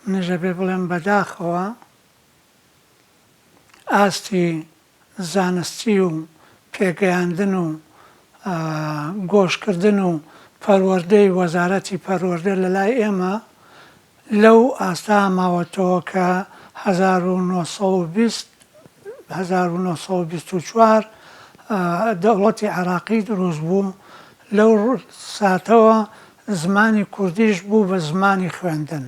منیژە پێ بڵێم بەداخەوە ئاستی زانستی و پێگەیاندن و گۆشکردن و پەروەردەی وەزارەتی پەروەردە لە لای ئێمە لەو ئاستا ماوەتەوە کە 1924 دەوڵەتی عێراقی دروست بوو لەو ساتەوە زمانی کوردیش بوو بە زمانی خوێندن.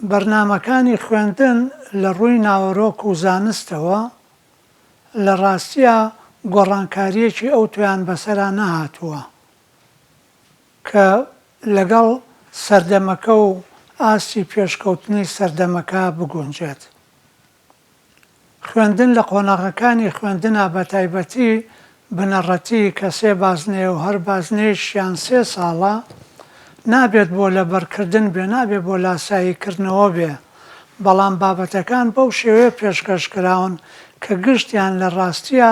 بەرنامەکانی خوێندن لە ڕووی ناوەڕۆک و زانستەوە لە ڕاستیە گۆڕانکاریەکی ئەو تویان بەسەرا نەهاتووە کە لەگەڵ سەردەمەکە و ئاستی پێشکەوتنی سەردەمەکە بگونجێت. خوێندن لە قۆناغەکانی خوێندنە بە تایبەتی بنەڕەتی کە 3 بازنێ و هەر بازنەیەکیان 3 ساڵە نابێت بۆ لەبەرکردن بێ، نابێت بۆ لاساییکردنەوە بێ، بەڵام بابەتەکان بەو شێوەیە پێشکەشکراون کە گشتیان لە ڕاستیە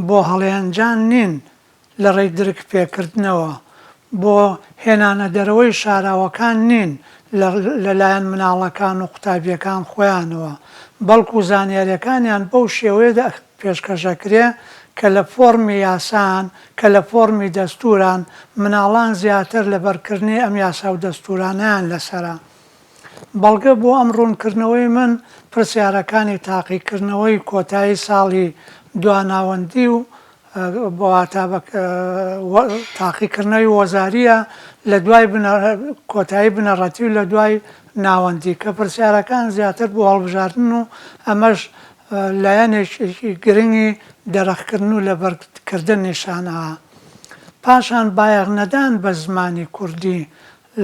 بۆ هەڵەیەنجان نین لە ڕێی درک پێکردنەوە، بۆ هێنانە دەرەوەی شاراوەکان نین لەلایەن مناڵەکان و قوتابیەکان خۆیانەوە، بەڵکو زانیاریەکانیان بەو شێوەیە پێشکەشەکرێ کە لە فۆرمی یاسان کە لە فۆرمی دەستوران مناڵان زیاتر لە بەرکردنی ئەم یاسا و دەستورانیان لەسەرە. بەڵگە بۆ ئەم ڕوونکردنەوەی من پرسیارەکانی تاقیکردنەوەی کۆتایی ساڵی دواناوەندی و بۆ تاقیکردنەوەی وەزاریە لە دوای کۆتایی بنەڕەتی و لە دوای ناوەندی کە پرسیارەکان زیاتر بۆ هەڵبژاردن و ئەمەش لایەنێکی گرنگی دەرەخکردن و لەبەرکردن نیشانەوە. پاشان بایەغ نەدان بە زمانی کوردی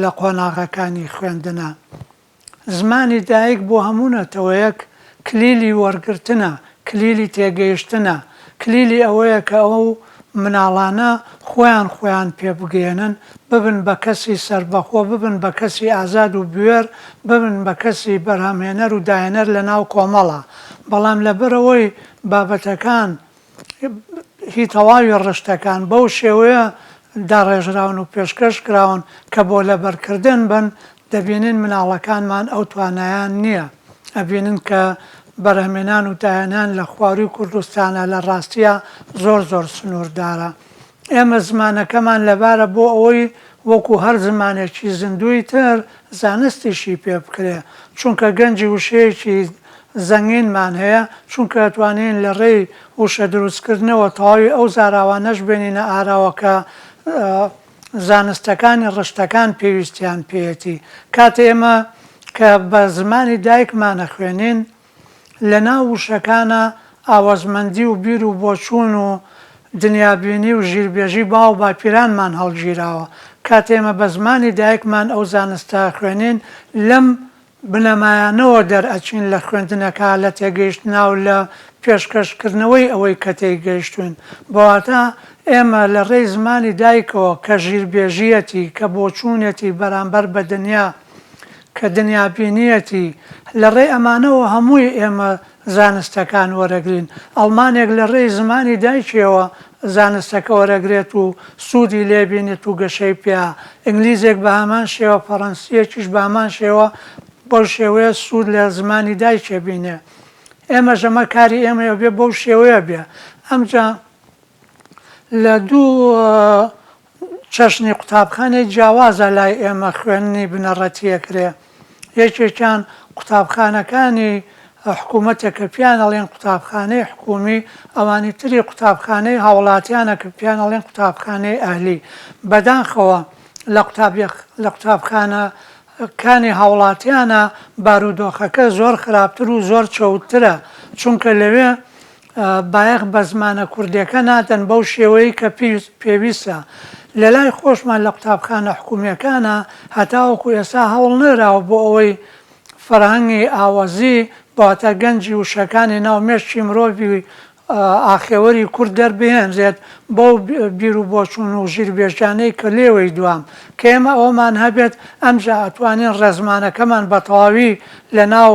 لە قۆناغەکانی خوێندنە. زمانی دایک بۆ هەموونەتەوە یەک کلیلی وەرگرتنە، کلیلی تێگەیشتنە، کلیلی ئەوەیە کە ئەو مناڵانە خۆیان پێ بگەێنن، ببن بە کەسی سەربەخۆ، ببن بە کەسی ئازاد و بوێر، ببن بە کەسی بەرهەمهێنەر و داهێنەر لە ناو کۆمەڵە. بەڵام لەبەرەوەی بابەتەکان هی تەواوی ڕشتەکان بەو شێوەیە داڕێژراون و پێشکەش کراون کە بۆ لەبەرکردن بن، دەبینین مناڵەکانمان ئەو توانایان نییە. ئەبینن کە بەرهەمێنان و داهێنان لە خواروی کوردستانە لە ڕاستیە زۆر سنووردارە. ئێمە زمانەکەمان لەبارە بۆ ئەوەی وەکو هەر زمانێکی زیندوی تر زانستیشی پێ بکرێ، چونکە گەنجی وشەیەکی زەنگینمان هەیە، چونکە ئەتوانین لە ڕێی وشە دروستکردنەوە تەواوی ئەو زاراوانەش بێنینە ئاراوەکە زانستەکانی ڕشتەکان پێویستیان پێیەتی. کاتە ئێمە کە بە زمانی دایکمانە خوێنین لە ناو وشەکانە ئاوەزمەندی و بیر و بۆچوون و دنیابینی و ژیربێژی باو باپیرانمان هەڵگیراوە. کاتێ ئێمە بە زمانی دایکمان ئەو زانستە خوێنین لەم بنەمایانەوە دەرئەچین لە خوێندنەکە، لە تێگەیشتنا و لە پێشکەشکردنەوەی ئەوەی کە تێگەیشتوین. بەواتە ئێمە لە ڕێی زمانی دایکەوە کە ژیربێژیەتی، کە بۆچوونێتی بەرامبەر بە دنیا، کە دنیابینیەتی، لە ڕێی ئەمانەوە هەمووی ئێمە زانستەکان وەرەگرین. ئەڵمانێک لە ڕێی زمانی دایکەوە زانستەکە وەرەگرێت و سوودی لێبینێت و گەشەی پێ، ئینگلیزێک بە هەمان شێوە، فەڕەنسیەکیش بە هەمان شێوە بەو شێوەیە سوود لە زمانی دایکێ بینێ. ئێمە ژەمە کاری ئێمە بێ بەو شێوەیە بێ. ئەمجا لە دوو چەشنی قوتابخانەی جیاوازە لای ئێمە خوێندنی بنەڕەتیەکرێ. یەکێکیان قوتابخانەکانی حکوومەتێک کە پیان ئەڵێن قوتابخانەی حکومی، ئەوانی تری قوتابخانەی هاوڵاتیانە کە پیان ئەڵێن قوتابخانەی ئەهلی. بەداخەوە لە قوتابخانەکانی هاوڵاتیانە بارودۆخەکە زۆر خراپتر و زۆر چەوترە، چونکە لەوێ بایەخ بە زمانە کوردیەکە ناتەن بەو شێوەیە کە پێویستە. لە لای خۆشمان لە قوتابخانە حکومیەکانە هەتاوەکو ئێستا هەوڵ نەراوە بۆ ئەوەی فەرهەنگی ئاوەزی بەواتە گەنجی وشەکانی ناومێشتی مرۆڤی ئاخێوەری کورد دەربهێنرێت بەو بیر و بۆچوون و ژیربێژانەی کە لێوەی دوام کە ئێمە ئەومان هەبێت ئەمجا ئەتوانین ڕێزمانەکەمان بەتەواوی لە ناو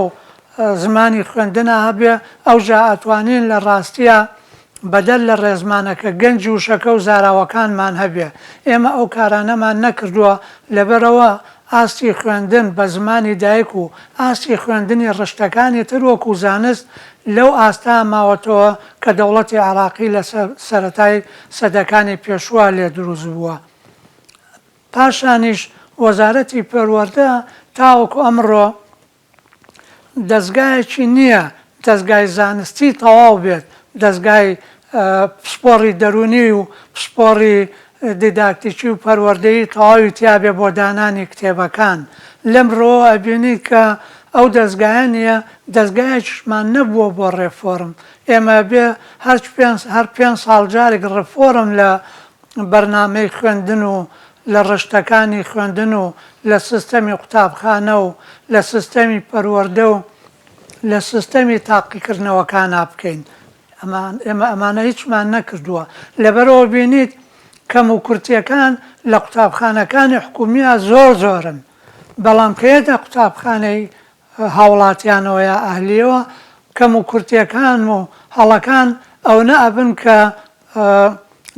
زمانی خوێندنە هەبێ، ئەوجا ئەتوانین لە ڕاستیە بەدەل لە ڕێزمانەکە گەنج وشەکە و زاراوەکانمان هەبێ. ئێمە ئەو کارانەمان نەکردووە، لەبەرەوە ئاستی خوێندن بە زمانی دایک و ئاستی خوێندنی ڕشتەکانی تر وەکو زانست لەو ئاستا ماوەتەوە کە دەوڵەتی عێراقی لە سەرەتای سەدەکانی پێشووا لێ دروست بووە. پاشانیش وەزارەتی پەروەردە تاوەکو ئەمڕۆ دەستگایەکی نییە دەستگای زانستی تەواو بێت، دەستگای پسپۆڕی دەرونی و پسپۆڕی دیداکتیکی و پەروەردەیی تەواوی تیابێ بۆ دانانی کتێبەکان. لەمڕۆ ئەبینیت کە ئەو دەستگایانە دەستگایەکیشمان نەبووە بۆ ڕێفۆرم. ئێمە بێ هەر 5 ساڵ جارێک ڕێفۆرم لە بەرنامەی خوێندن و لە ڕشتەکانی خوێندن و لە سیستەمی قوتابخانە و لە سیستەمی پەروەردە و لە سیستەمی تاقیکردنەوەکانە بکەین. ئێمە ئەمانە هیچمان نەکردووە. لەبەرەوە بینیت کەم و کورتیەکان لە قوتابخانەکانی حکومیە زۆرن، بەڵام کەیەتە قوتابخانەی هاوڵاتیانەوە یا ئەهلیەوە کەم و کورتیەکان و هەڵەکان ئەو نەئەبن کە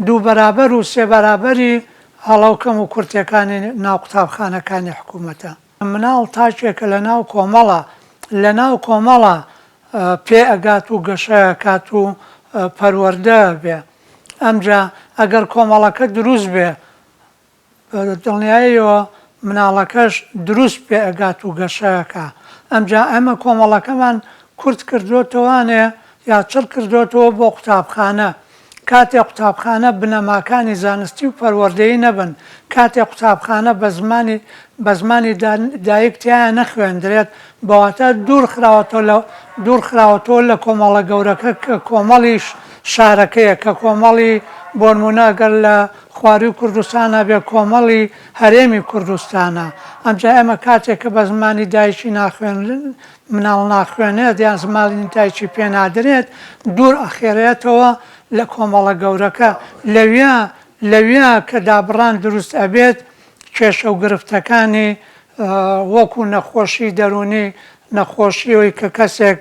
دوو بەرابەر و سێ بەرابەری هەڵەوکەم و کورتەکانی ناو قوتابخانەکانی حکوومەتە. مناڵ تاچێکە لە ناو کۆمەڵە پێ ئەگات و گەشەکات و پەروەردە بێ. ئەمجا ئەگەر کۆمەڵەکە دروست بێ دڵنیاییەوە مناڵەکەش دروست پێ ئەگات و گەشەکە. ئەمجا ئەمە کۆمەڵەکەمان کورت کردوتەوانێ یا چڕ کردوتەوە بۆ قوتابخانە. کاتێ قوتابخانە بنەماکانی زانستی و پەروەردەیی نەبن، کاتێ قوتابخانە بە زمانی دایکتیایە نەخوێندرێت، بەواتە دوور خراوەتەوە لە کۆمەڵە گەورەکە کە کۆمەڵی شارەکەیە، کە کۆمەڵی بۆ نمونە گەر لە خواری کوردستانە بێ کۆمەڵی هەرێمی کوردستانە. ئەمجا ئێمە کاتێک کە بە زمانی دایکی مناڵ ناخوێنێت یان زمانی دایکی پێ نادرێت دوور ئەخێرێتەوە لە کۆمەڵە گەورەکە. لەویا کە دابڕان دروست ئەبێت کێشە و گرفتەکانی وەکو نەخۆشی دەرونی، نەخۆشیەوەی کە کەسێک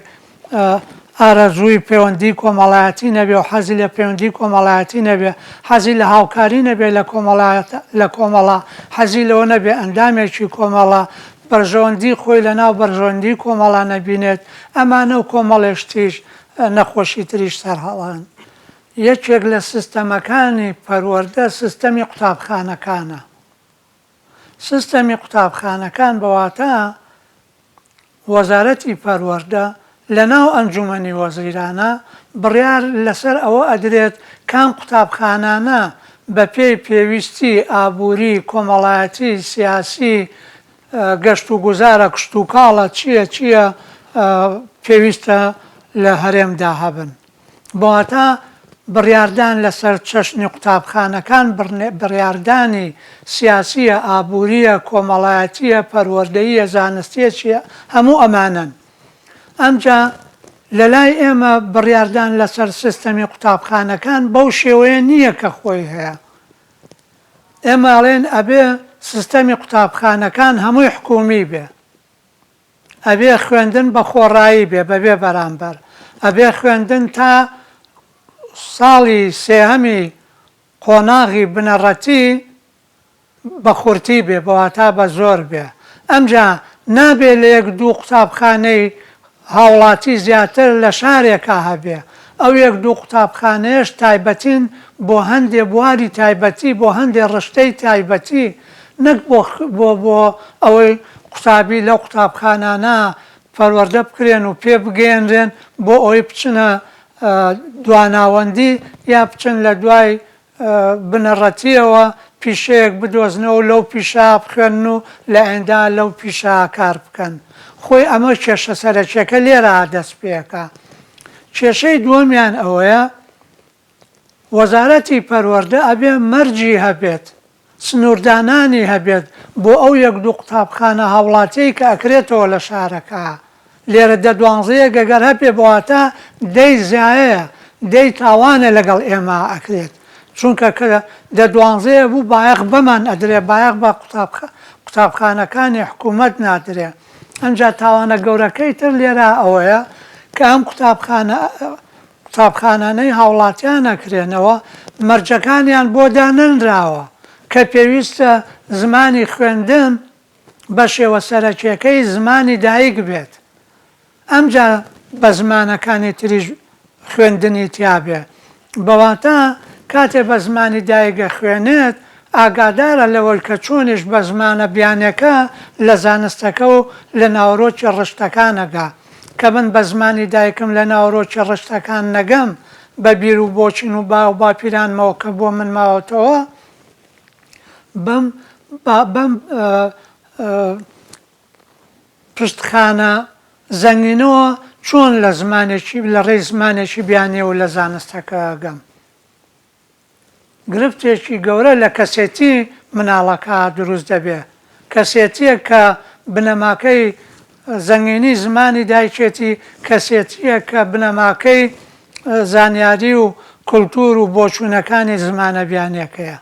ئارەزووی پەیوەندی کۆمەڵایەتی نەبێ و حەزی لە پەیوەندی کۆمەڵایەتی نەبێ، حەزی لە هاوکاری نەبێ لە کۆمەڵە، حەزی لەوە نەبێ ئەندامێکی کۆمەڵە بەرژەوەندی خۆی لە ناو بەرژەوەندی کۆمەڵە نەبینێت. ئەمانە و کۆمەڵێش تریش نەخۆشی تریش سەرهەڵان. یەکێک لە سیستەمەکانی پەروەردە سیستەمی قوتابخانەکانە. سیستەمی قوتابخانەکان بەواتە وەزارەتی پەروەردە لە ناو ئەنجومەنی وەزیرانە بڕیار لەسەر ئەوە ئەدرێت کام قوتابخانانە بە پێی پێویستی ئابووری، کۆمەڵایەتی، سیاسی، گەشت و گوزارە، کشت و کاڵە چییە پێویستە لە هەرێمدا هەبن. بەواتە بڕیاردان لەسەر چەشنی قوتابخانەکان بڕیاردانی سیاسیە، ئابووریە، کۆمەڵایەتیە، پەروەردەییە، زانستیە چیە، هەموو ئەمانن. ئەمجا لە لای ئێمە بڕیاردان لەسەر سیستەمی قوتابخانەکان بەو شێوەیە نییە کە خۆی هەیە. ئێمەڵێن ئەبێ سیستەمی قوتابخانەکان هەمووی حکومی بێ، ئەبێ خوێندن بە خۆڕایی بێ بەبێ بەرامبەر، ئەبێ خوێندن تا ساڵی سێهەمی قۆناغی بنەڕەتی بە خورتی بێ، بەواتە بە زۆر بێ. ئەمجا نابێ لە یەک دوو قوتابخانەی هاوڵاتی زیاتر لە شارێکە هەبێ. ئەو یەک دوو قوتابخانەیەش تایبەتین بۆ هەندێ بواری تایبەتی، بۆ هەندێ ڕشتەی تایبەتی، نەک بۆ ئەوەی قوتابی لەو قوتابخانانە پەروەردە بکرێن و پێ بگەێنرێن بۆ ئەوەی بچنە دواناوەندی یا بچن لە دوای بنەڕەتیەوە پیشەیەک بدۆزنەوە لەو پیشە بخوێن و لە ئەندا لەو پیشە کار بکەن. خۆی ئەمە کێشە سەرەکیەکە لێرە دەست پێەکە. کێشەی دووەمیان ئەوەیە وەزارەتی پەروەردە ئەبێ مەرجی هەبێت، سنووردانانی هەبێت بۆ ئەو یەک دوو قوتابخانە هاوڵاتیی کە ئەکرێتەوە لە شارەکە. لێرە 12 گەگەر هەبێ بۆواتە دەی زایەیە، دەی تاوانە لەگەڵ ئێمە ئەکرێت. چونکە کە 12 بوو بایەق بەمان ئەدرێ، بایەق بە قوتابخانەکانی حکوومەت نادرێ. ئەمجا تاوانە گەورەکەی تر لێرە ئەوەیە کە ئەم قوتابخانانەی هاوڵاتیان ئەکرێنەوە مەرجەکانیان بۆ دانەنراوە کە پێویستە زمانی خوێندن بە شێوە سەرەکیەکەی زمانی دایک بێت. ئەمجا بە زمانەکانی تریش خوێندنی تیابێ. بەواتە کاتێ بە زمانی دایکە خوێنێت ئاگادارە لەوەی کە چۆنیش بە زمانە بیانەکە لە زانستەکە و لە ناوڕۆکی ڕشتەکانەگا کە من بە زمانی دایکم لە ناوڕۆکی ڕشتەکان نەگەم بە بیر و بۆچین و با و باپیرانمەوە کە بۆ من ماوەتەوە بەم پشتخانە زەنگینەوە چۆن لە زمانێکی لە ڕێی زمانێکی بیانێ و لە زانستەکەگەم. گرفتێکی گەورە لە کەسێتی مناڵەکە دروست دەبێ. کەسێتیە کە بنەماکەی زەنگینی زمانی دایکێتی کەسێتیە کە بنەماکەی زانیاری و کولتور و بۆچوونەکانی زمانە بیانەکەیە.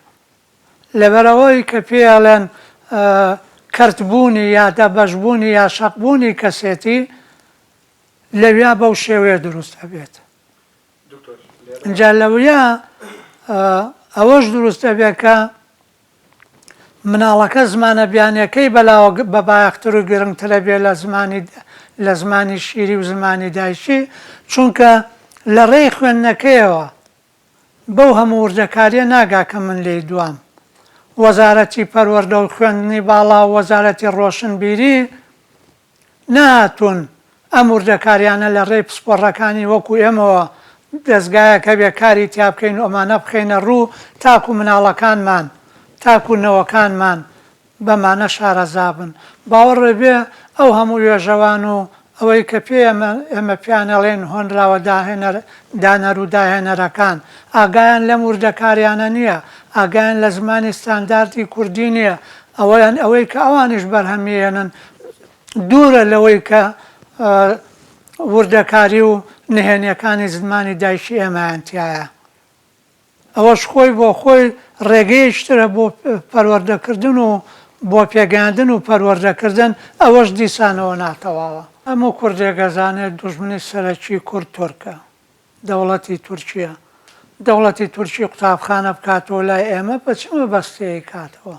لەبەرەوەی کە پێڵێن کەرتبوونی یا دەبەشبوونی یا شەقبوونی کەسێتی لەویا بەو شێوەیە دروست دەبێت. اینجا لەویا ئەوەش دروست دەبێت کە مناڵەکە زمانە بیانەکەی بەلاوە بە بایەختر و گرنگترە بێ لە زمانی شیری و زمانی دایکی چونکە لە ڕێی خوێندنەکەیەوە بەو هەموو وردەکاریە ناگا کە من لێی دوام. وەزارەتی پەروەردە و خوێندنی باڵا و وەزارەتی ڕۆشنبیری ناتون ئەم وردەکاریانە لە ڕێی پسپۆڕەکانی وەکو ئێمەوە دەستگایەکە بێکاری تیا بکەین و ئەمانە بخینە ڕوو تاکو مناڵەکانمان تاکو نەوەکانمان بەمانە شارەزا بن. باوەڕێ بێ ئەو هەموو وێژەوان و ئەوەی کە پێ ئێمە پیانەڵێن هۆنراوە دانەر و داهێنەرەکان ئاگایان لەم وردەکاریانە نییە، ئاگایان لە زمانی ستانداردی کوردی نییە، ئەوەی کە ئەوانش بەرهەمێنن دوورە لەوەی کە وردەکاری و نهێنیەکانی زمانی دایکی ئێمەیانتیایە. ئەوەش خۆی بۆ خۆی ڕێگەیشترە بۆ پەروەردەکردن و بۆ پێگەاندن و پەروەردەکردن ئەوەش دیسانەوە ناتەواوە. ئەمە کوردێگەزانێت دوژمنی سەرەکی کورد تورکە دەوڵەتی تورکیە. دەوڵەتی تورکی قوتابخانە بکاتەوە لای ئێمە بە چ مەبەستەیە کاتەوە؟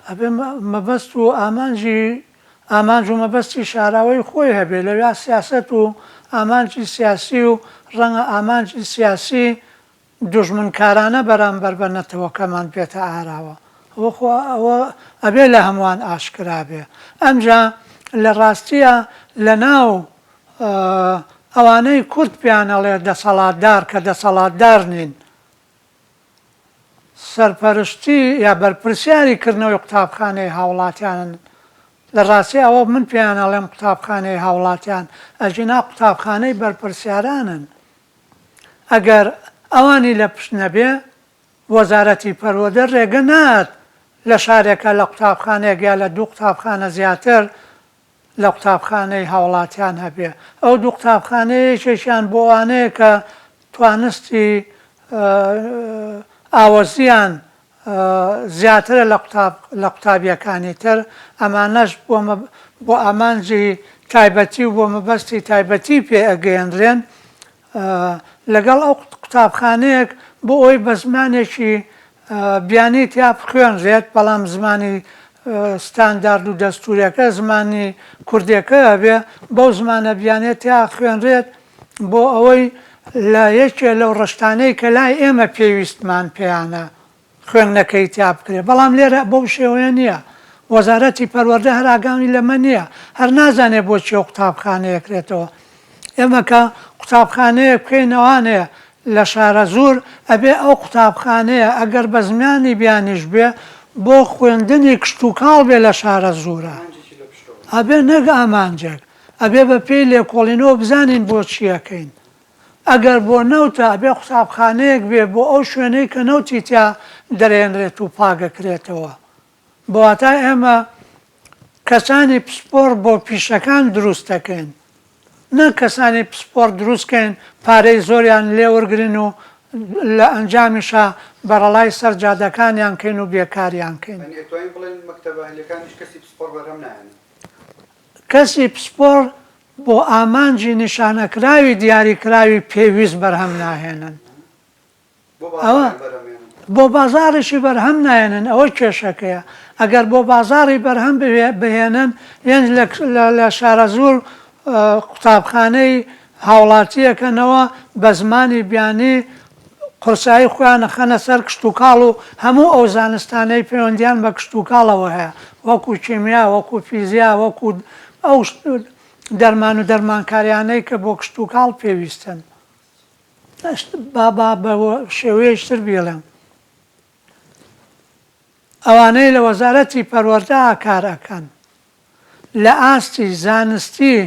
ئەبێ مەبەست و ئامانج و مەبەستی شاراوەی خۆی هەبێ لەویا سیاسەت و ئامانجی سیاسی و ڕەنگە ئامانجی سیاسی دوژمنکارانە بەرامبەر بە نەتەوەکەمان بێتە ئاراوە. ئەوە ئەبێ لە هەمووان ئاشکرا بێ. ئەمجا لە ڕاستیە لە ناو ئەوانەی کورد پیانەڵێ دەسەڵاتدار کە دەسەڵاتدار نین سەرپەرشتی یا بەرپرسیاری کردنەوەی قوتابخانەی هاوڵاتیانن. لە ڕاستی ئەوە من پیانەڵێم قوتابخانەی هاوڵاتیان ئەجینا قوتابخانەی بەرپرسیارانن. ئەگەر ئەوانی لە پشت نەبێ وەزارەتی پەروەردە ڕێگە نات لە شارێکە لە قوتابخانەیەک یا لە دوو قوتابخانە زیاتر لە قوتابخانەی هاوڵاتیان هەبێ. ئەو دوو قوتابخانەیەکێکیان بۆ ئەوانەیە کە توانستی ئاوەزیان زیاترە لە قوتابیەکانی تر ئەمانەش بۆ ئامانجی تایبەتی و بۆ مەبەستی تایبەتی پێ ئەگەیەنرێن لەگەڵ ئەو قوتابخانەیەک بۆ ئەوی بە زمانێکی بیانی تیا بخوێنرێت بەڵام زمانی ستاندارد و دەستوریەکە زمانی کوردیەکە هەبێ بەو زمانە بیانێت تیا خوێنرێت بۆ ئەوەی لە یەکێ لەو ڕشتانەی کە لای ئێمە پێویستمان پێیانە خوێندنەکەی تیا بکرێت. بەڵام لێرە بەو شێوەیە نییە. وەزارەتی پەروەردە هەر ئاگامی لەمە نییە، هەر نازانێت بۆچی ئەو قوتابخانەیەکرێتەوە. ئێمە کە قوتابخانەیە بکەینەوانەیە لە شارە زۆر ئەبێ ئەو قوتابخانەیە ئەگەر بە زمانی بیانیش بێ بۆ خوێندنی کشت و کاڵ بێ لە شارە زۆرە ئەبێ نەک ئامانجێک ئەبێ بە پێی لێکۆڵینەوە بزانین بۆ چیەکەین. ئەگەر بۆ نەوتە ئەبێ قوتابخانەیەک بێ بۆ ئەو شوێنەی کە نەوتی تیا دەرێنرێت و پاگەکرێتەوە. بۆواتە ئێمە کەسانی پسپۆر بۆ پیشەکان دروست دەکەین، نە کەسانی پسپۆر دروستکەین پارەی زۆریان لێوەرگرن و لە ئەنجامیشە بەرەڵای سەرجادەکانیان کەین و بێکاریان کەین. کەسی پسپۆر بۆ ئامانجی نیشانەکراوی دیاریکراوی پێویست بەرهەم ناهێنن. ئەوە بۆ بازارێکی بەرهەم نایەنن ئەوە کێشەکەیە ئەگەر بۆ بازاری بەرهەم بهێنن یان لە شارە زۆر قوتابخانەی هاوڵاتیەکەنەوە بە زمانی بیانی قورسایی خۆیان خەنە سەر کشت و کاڵ و هەموو ئەو زانستانەی پەیوەندیان بە کشت و کاڵەوە هەیە وەکو کیمیا وەکو فیزیا وەکو ئەو دەرمان و دەرمانکاریانەی کە بۆ کشت و کاڵ پێویستن بابا بە شێوەیەشتر بێڵێم ئەوانەی لە وەزارەتی پەروەردە کارەکەن لە ئاستی زانستی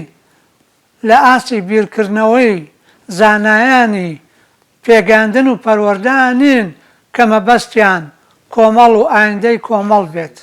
لە ئاستی بیرکردنەوەی زانایانی پێگاندن و پەروەردەیان نین کە مەبەستیان کۆمەڵ و ئایندەی کۆمەڵ بێت